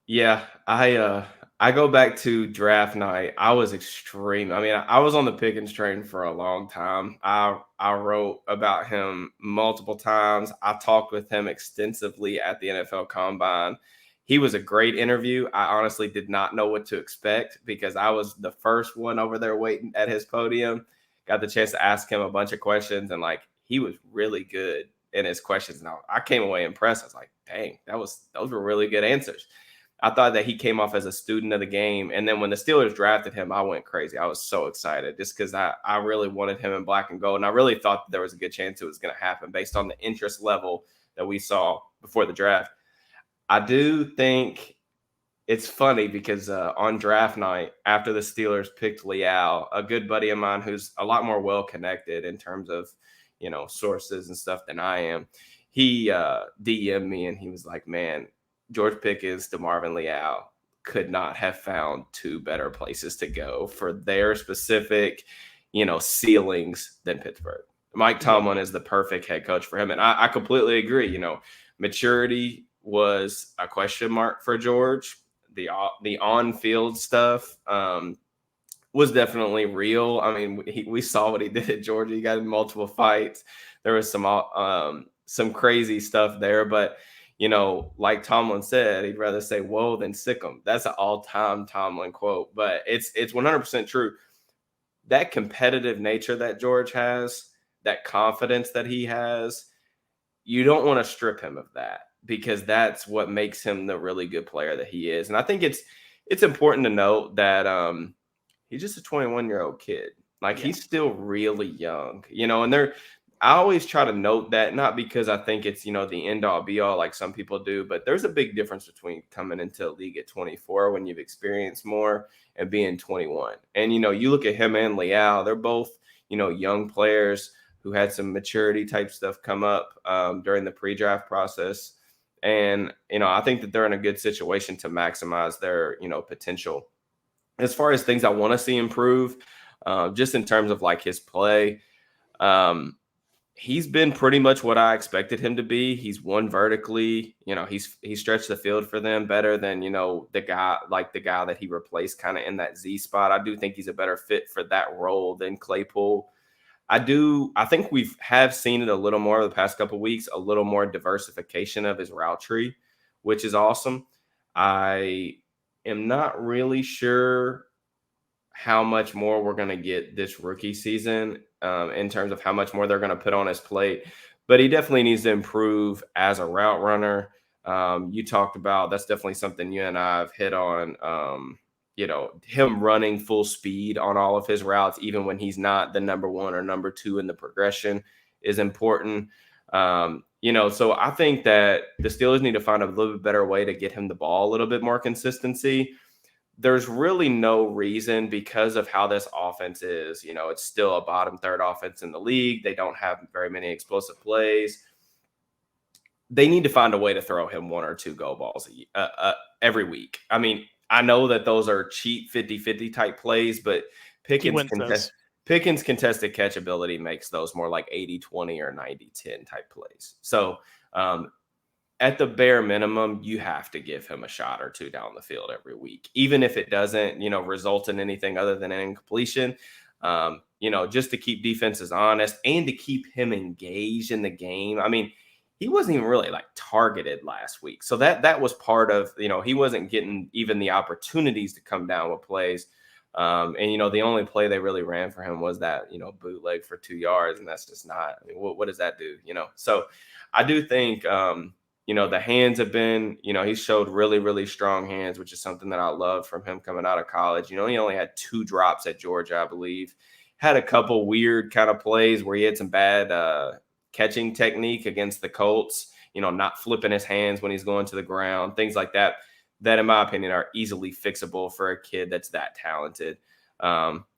[SPEAKER 1] Yeah, I go back to draft night. I was extreme. I mean, I was on the Pickens train for a long time. I wrote about him multiple times. I talked with him extensively at the NFL Combine. He was a great interview. I honestly did not know what to expect, because I was the first one over there waiting at his podium. Got the chance to ask him a bunch of questions, and he was really good in his questions. Now I came away impressed. I was like, dang, those were really good answers. I thought that he came off as a student of the game. And then when the Steelers drafted him, I went crazy. I was so excited just because I really wanted him in black and gold. And I really thought that there was a good chance it was going to happen based on the interest level that we saw before the draft. I do think it's funny because on draft night, after the Steelers picked Leal, a good buddy of mine who's a lot more well-connected in terms of, sources and stuff than I am, he DM'd me and he was like, man, George Pickens to Marvin Leal could not have found two better places to go for their specific, ceilings than Pittsburgh. Mike Tomlin is the perfect head coach for him. And I completely agree. Maturity was a question mark for George. The on-field stuff was definitely real. I mean, we saw what he did at Georgia. He got in multiple fights. There was some crazy stuff there, but like Tomlin said, he'd rather say "whoa" than "sick 'em." That's an all-time Tomlin quote, but it's 100% true. That competitive nature that George has, that confidence that he has, you don't want to strip him of that, because that's what makes him the really good player that he is. And I think it's important to note that he's just a 21-year-old kid. He's still really young, and I always try to note that, not because I think it's, the end all be all like some people do, but there's a big difference between coming into the league at 24 when you've experienced more and being 21. And, you look at him and Leal, they're both, young players who had some maturity type stuff come up during the pre-draft process. And, I think that they're in a good situation to maximize their, potential. As far as things I want to see improve, just in terms of his play, He's been pretty much what I expected him to be. He's won vertically. He stretched the field for them better than, the guy that he replaced kind of in that Z spot. I do think he's a better fit for that role than Claypool. I think have seen it a little more the past couple of weeks, a little more diversification of his route tree, which is awesome. I am not really sure how much more we're going to get this rookie season in terms of how much more they're going to put on his plate. But he definitely needs to improve as a route runner. You talked about that's definitely something you and I have hit on. Him running full speed on all of his routes, even when he's not the number one or number two in the progression, is important. So I think that the Steelers need to find a little bit better way to get him the ball a little bit more consistency. There's really no reason because of how this offense is. It's still a bottom third offense in the league. They don't have very many explosive plays. They need to find a way to throw him one or two go balls every week. I mean, I know that those are cheap 50-50 type plays, but Pickens contested catch ability makes those more like 80-20 or 90-10 type plays. So at the bare minimum, you have to give him a shot or two down the field every week, even if it doesn't, result in anything other than an incompletion. Just to keep defenses honest and to keep him engaged in the game. I mean, he wasn't even really like targeted last week, so that was part of, he wasn't getting even the opportunities to come down with plays. The only play they really ran for him was that, bootleg for 2 yards, and that's just not. I mean, what does that do? So I do think. The hands have been, he showed really, really strong hands, which is something that I love from him coming out of college. He only had 2 drops at Georgia, I believe. Had a couple weird kind of plays where he had some bad catching technique against the Colts, not flipping his hands when he's going to the ground, things like that, that in my opinion are easily fixable for a kid that's that talented.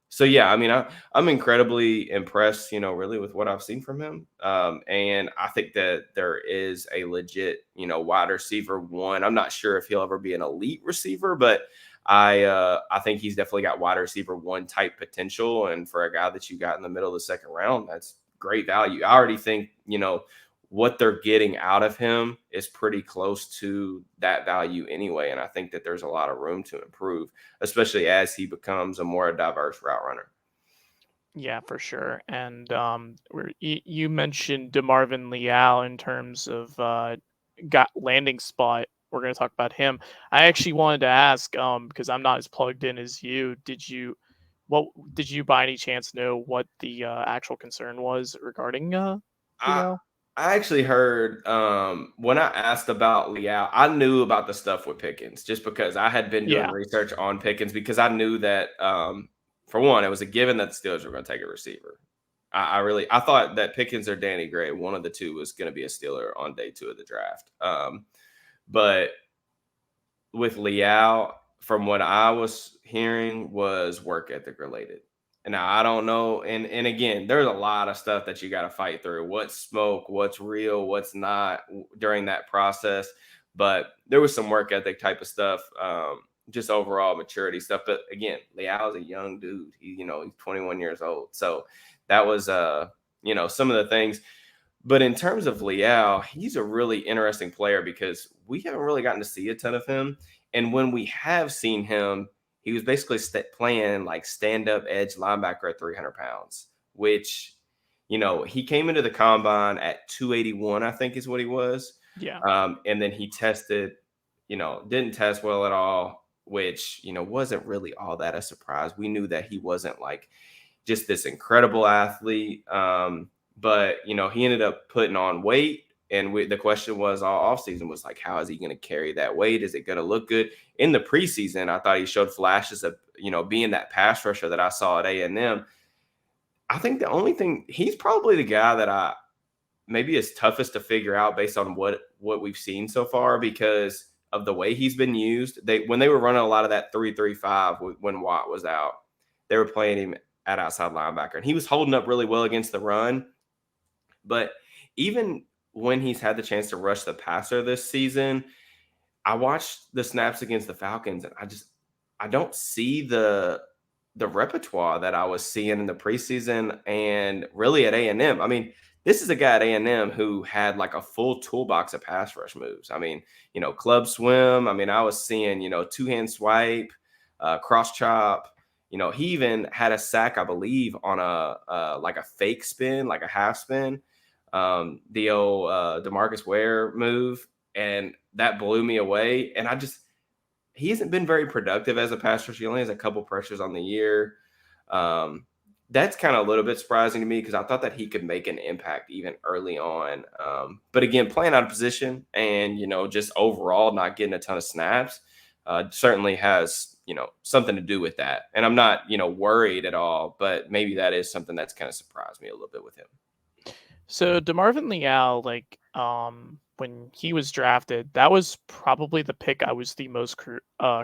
[SPEAKER 1] So yeah, I mean, I'm incredibly impressed, really with what I've seen from him. And I think that there is a legit, wide receiver one. I'm not sure if he'll ever be an elite receiver, but I think he's definitely got wide receiver one type potential. And for a guy that you got in the middle of the second round, that's great value. I already think, what they're getting out of him is pretty close to that value anyway. And I think that there's a lot of room to improve, especially as he becomes a more diverse route runner.
[SPEAKER 2] Yeah, for sure. And you mentioned DeMarvin Leal in terms of got landing spot. We're going to talk about him. I actually wanted to ask, because I'm not as plugged in as you. Did you by any chance know what the actual concern was regarding Leal?
[SPEAKER 1] I actually heard when I asked about Leal, I knew about the stuff with Pickens just because I had been doing research on Pickens, because I knew that for one, it was a given that the Steelers were going to take a receiver. I thought that Pickens or Danny Gray, one of the two, was going to be a Steeler on day 2 of the draft. But with Leal, from what I was hearing, was work ethic related. And now I don't know. And again, there's a lot of stuff that you got to fight through. What's smoke, what's real, what's not during that process. But there was some work ethic type of stuff, just overall maturity stuff. But again, Leal is a young dude. He's 21 years old. So that was, some of the things. But in terms of Leal, he's a really interesting player because we haven't really gotten to see a ton of him. And when we have seen him, he was basically playing like stand-up edge linebacker at 300 pounds, which, he came into the combine at 281, I think is what he was.
[SPEAKER 2] Yeah.
[SPEAKER 1] And then he tested, didn't test well at all, which, wasn't really all that a surprise. We knew that he wasn't like just this incredible athlete. But, he ended up putting on weight. And the question was all offseason was like, how is he going to carry that weight? Is it going to look good? In the preseason, I thought he showed flashes of, being that pass rusher that I saw at A&M. I think the only thing, he's probably the guy that maybe is toughest to figure out based on what we've seen so far because of the way he's been used. When they were running a lot of that 3-3-5 when Watt was out, they were playing him at outside linebacker. And he was holding up really well against the run. But even when he's had the chance to rush the passer this season, I watched the snaps against the Falcons, and I don't see the repertoire that I was seeing in the preseason and really at A&M. I mean, this is a guy at A&M who had like a full toolbox of pass rush moves. I mean, club swim. I mean, I was seeing, two-hand swipe, cross chop. He even had a sack, I believe, on a like a fake spin, like a half spin, the old DeMarcus Ware move, and that blew me away. And he hasn't been very productive as a pass rusher. He only has a couple pressures on the year. That's kind of a little bit surprising to me because I thought that he could make an impact even early on. But again, playing out of position and, just overall not getting a ton of snaps certainly has, something to do with that. And I'm not, worried at all, but maybe that is something that's kind of surprised me a little bit with him.
[SPEAKER 2] So DeMarvin Leal, when he was drafted, that was probably the pick I was the most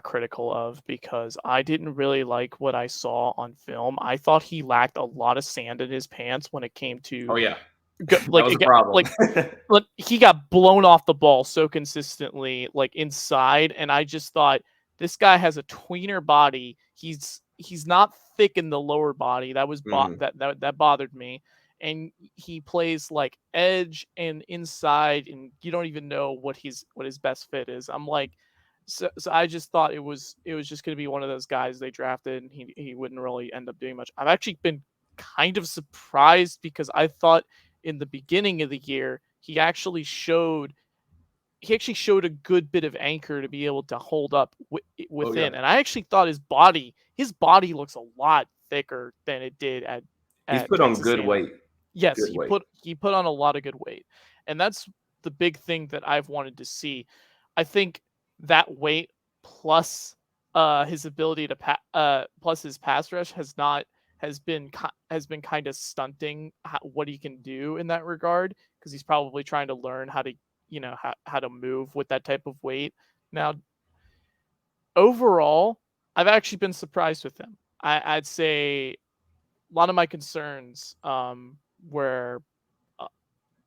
[SPEAKER 2] critical of because I didn't really like what I saw on film. I thought he lacked a lot of sand in his pants when it came to
[SPEAKER 1] Oh yeah, that was a problem.
[SPEAKER 2] Like he got blown off the ball so consistently, like inside, and I just thought this guy has a tweener body. He's not thick in the lower body. That was that bothered me. And he plays like edge and inside, and you don't even know what his best fit is. I'm like, so I just thought it was just going to be one of those guys they drafted, and he wouldn't really end up doing much. I've actually been kind of surprised because I thought in the beginning of the year he actually showed a good bit of anchor to be able to hold up within, and I actually thought his body looks a lot thicker than it did at
[SPEAKER 1] He's put
[SPEAKER 2] Texas
[SPEAKER 1] on good
[SPEAKER 2] A&M.
[SPEAKER 1] weight.
[SPEAKER 2] Yes, he put on a lot of good weight, and that's the big thing that I've wanted to see. I think that weight plus his ability to plus his pass rush has been kind of stunting what he can do in that regard because he's probably trying to learn how to how to move with that type of weight. Now, overall, I've actually been surprised with him. I'd say a lot of my concerns were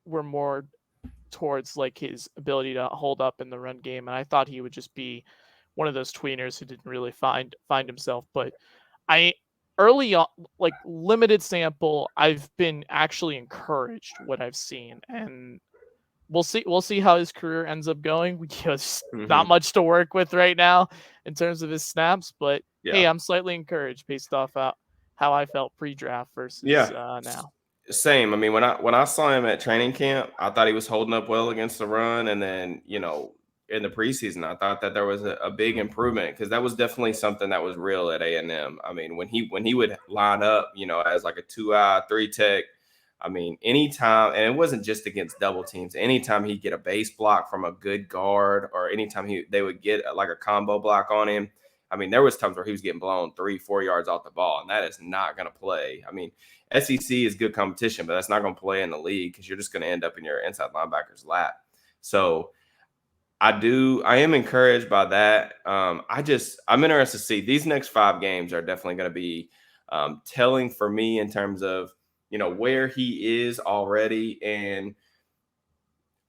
[SPEAKER 2] more towards like his ability to hold up in the run game, and I thought he would just be one of those tweeners who didn't really find himself. But early on, like limited sample, I've been actually encouraged what I've seen, and we'll see how his career ends up going because not much to work with right now in terms of his snaps. But hey, I'm slightly encouraged based off how I felt pre-draft versus now.
[SPEAKER 1] Same. I mean, when I saw him at training camp, I thought he was holding up well against the run, and then in the preseason, I thought that there was a big improvement because that was definitely something that was real at A&M. I mean, when he would line up, as like a 2-eye, 3-tech. I mean, anytime, and it wasn't just against double teams. Anytime he'd get a base block from a good guard, or anytime they would get like a combo block on him. I mean, there was times where he was getting blown 3-4 yards off the ball, and that is not going to play. I mean, SEC is good competition, but that's not going to play in the league because you're just going to end up in your inside linebacker's lap. So I am encouraged by that. I'm interested to see these next 5 games are definitely going to be telling for me in terms of, where he is already. And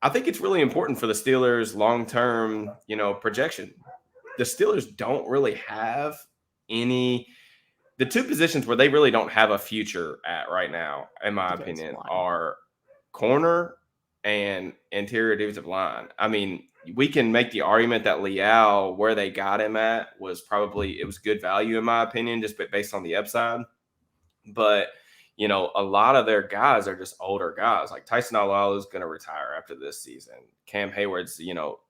[SPEAKER 1] I think it's really important for the Steelers long-term, projection. The Steelers don't really have the 2 positions where they really don't have a future at right now, in my opinion, are corner and interior defensive line. I mean, we can make the argument that Leal, where they got him at, it was good value, in my opinion, just based on the upside. But, a lot of their guys are just older guys. Like Tyson Alualu is going to retire after this season. Cam Hayward's,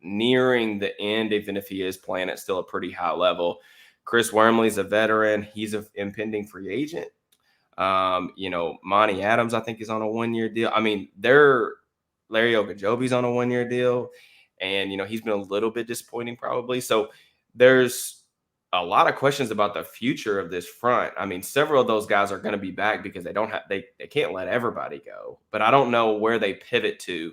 [SPEAKER 1] nearing the end, even if he is playing at still a pretty high level. Chris Wormley's a veteran. He's an impending free agent. Monty Adams, I think, is on a 1-year deal. I mean, Larry Ogunjobi's on a 1-year deal. And, he's been a little bit disappointing probably. So there's a lot of questions about the future of this front. I mean, several of those guys are going to be back because they can't let everybody go. But I don't know where they pivot to.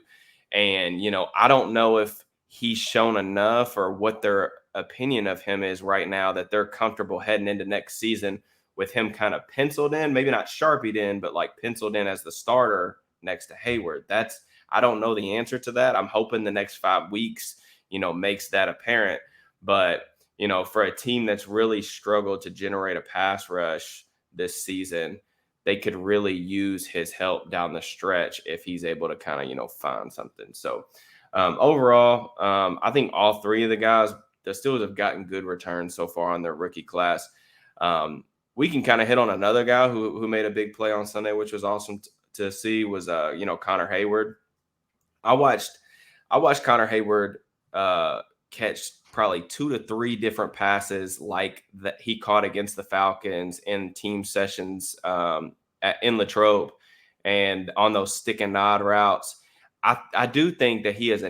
[SPEAKER 1] And, I don't know if he's shown enough or what their opinion of him is right now that they're comfortable heading into next season with him kind of penciled in, maybe not sharpied in, but like penciled in as the starter next to Hayward. I don't know the answer to that. I'm hoping the next 5 weeks, makes that apparent. But, for a team that's really struggled to generate a pass rush this season, they could really use his help down the stretch if he's able to kind of, find something. So overall, I think all three of the guys, the Steelers have gotten good returns so far on their rookie class. We can kind of hit on another guy who made a big play on Sunday, which was awesome to see, was Connor Hayward. I watched Connor Hayward catch probably 2 to 3 different passes like that he caught against the Falcons in team sessions in Latrobe and on those stick and nod routes. I do think that he's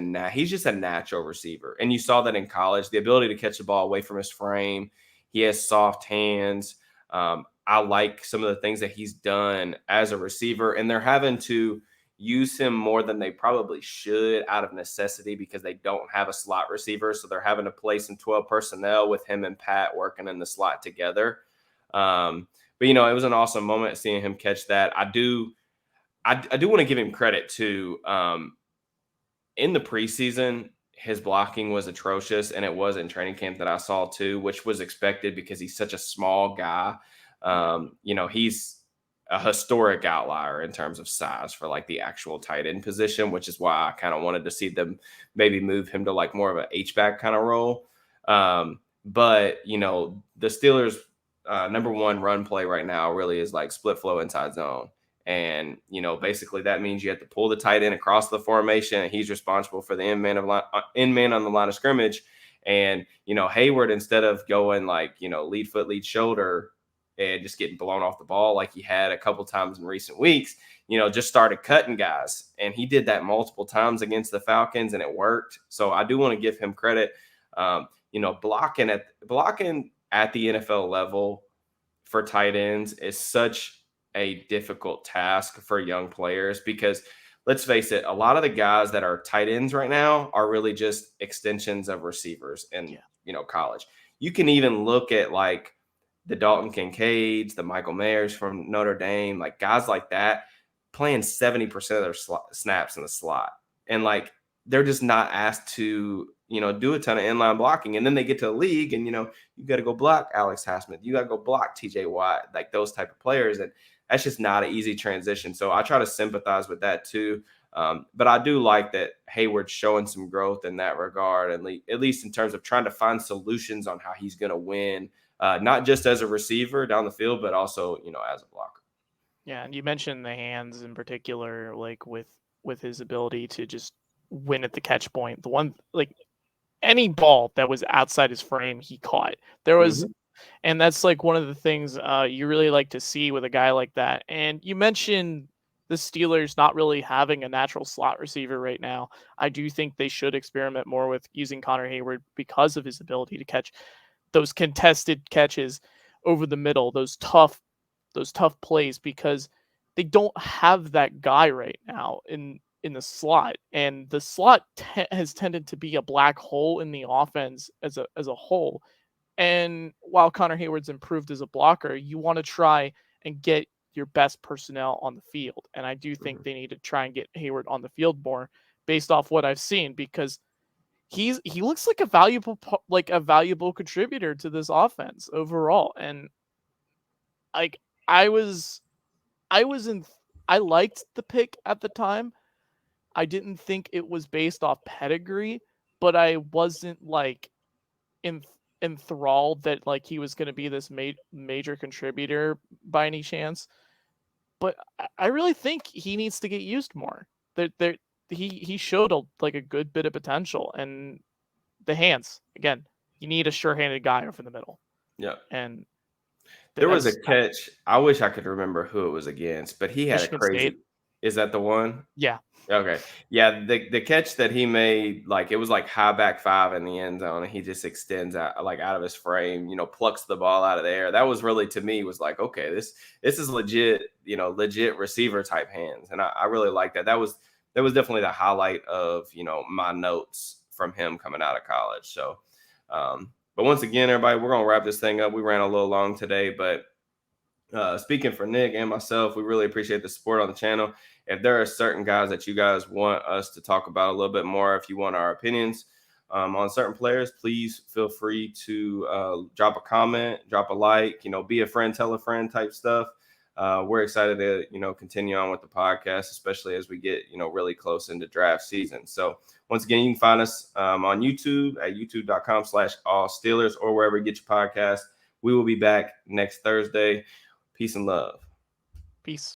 [SPEAKER 1] just a natural receiver. And you saw that in college, the ability to catch the ball away from his frame. He has soft hands. I like some of the things that he's done as a receiver, and they're having to use him more than they probably should out of necessity because they don't have a slot receiver. So they're having to play some 12 personnel with him and Pat working in the slot together. But it was an awesome moment seeing him catch that. I do want to give him credit too. In the preseason, his blocking was atrocious, and it was in training camp that I saw too, which was expected because he's such a small guy. He's a historic outlier in terms of size for like the actual tight end position, which is why I kind of wanted to see them maybe move him to like more of an H-back kind of role. But the Steelers' number one run play right now really is like split flow inside zone. And, basically that means you have to pull the tight end across the formation, and he's responsible for the end man on the line of scrimmage. And, Hayward, instead of going like, lead foot, lead shoulder and just getting blown off the ball like he had a couple times in recent weeks, just started cutting guys. And he did that multiple times against the Falcons, and it worked. So I do want to give him credit. Blocking at the NFL level for tight ends is such a difficult task for young players because let's face it, a lot of the guys that are tight ends right now are really just extensions of receivers in college. You can even look at like the Dalton Kincaids, the Michael Mayers from Notre Dame, like guys like that playing 70% of their snaps in the slot. And like, they're just not asked to, do a ton of inline blocking. And then they get to the league and, you got to go block Alex Hassmith. You got to go block TJ Watt, like those type of players. And that's just not an easy transition. So I try to sympathize with that too. But I do like that Hayward's showing some growth in that regard, and at least in terms of trying to find solutions on how he's going to win, not just as a receiver down the field, but also, as a blocker.
[SPEAKER 2] Yeah, and you mentioned the hands in particular, like with his ability to just win at the catch point. The one, like any ball that was outside his frame, he caught. There was, and that's like one of the things you really like to see with a guy like that. And you mentioned the Steelers not really having a natural slot receiver right now. I do think they should experiment more with using Connor Hayward because of his ability to catch those contested catches over the middle, those tough plays, because they don't have that guy right now in the slot, and the slot has tended to be a black hole in the offense as a whole. And while Connor Hayward's improved as a blocker, you want to try and get your best personnel on the field. And I do think they need to try and get Hayward on the field more based off what I've seen, because he looks like a valuable contributor to this offense overall. And like I liked the pick at the time. I didn't think it was based off pedigree, but I wasn't like enthralled that like he was going to be this major contributor by any chance. But I really think he needs to get used more. He showed a good bit of potential, and the hands, again, you need a sure-handed guy over the middle.
[SPEAKER 1] Yeah.
[SPEAKER 2] And
[SPEAKER 1] there was a catch. I wish I could remember who it was against, but he had
[SPEAKER 2] Michigan
[SPEAKER 1] a crazy.
[SPEAKER 2] State.
[SPEAKER 1] Is that the one?
[SPEAKER 2] Yeah.
[SPEAKER 1] Okay. Yeah. The catch that he made, like it was like high back 5 in the end zone, and he just extends out like out of his frame, plucks the ball out of the air. That was really, to me, was like, okay, this is legit, legit receiver type hands. And I really like that. That was definitely the highlight of, my notes from him coming out of college. So, but once again, everybody, we're going to wrap this thing up. We ran a little long today, but speaking for Nick and myself, we really appreciate the support on the channel. If there are certain guys that you guys want us to talk about a little bit more, if you want our opinions on certain players, please feel free to drop a comment, drop a like, be a friend, tell a friend type stuff. we're excited to, continue on with the podcast, especially as we get, really close into draft season. So once again, you can find us on YouTube at youtube.com/allsteelers or wherever you get your podcast. We will be back next Thursday. Peace and love.
[SPEAKER 2] Peace.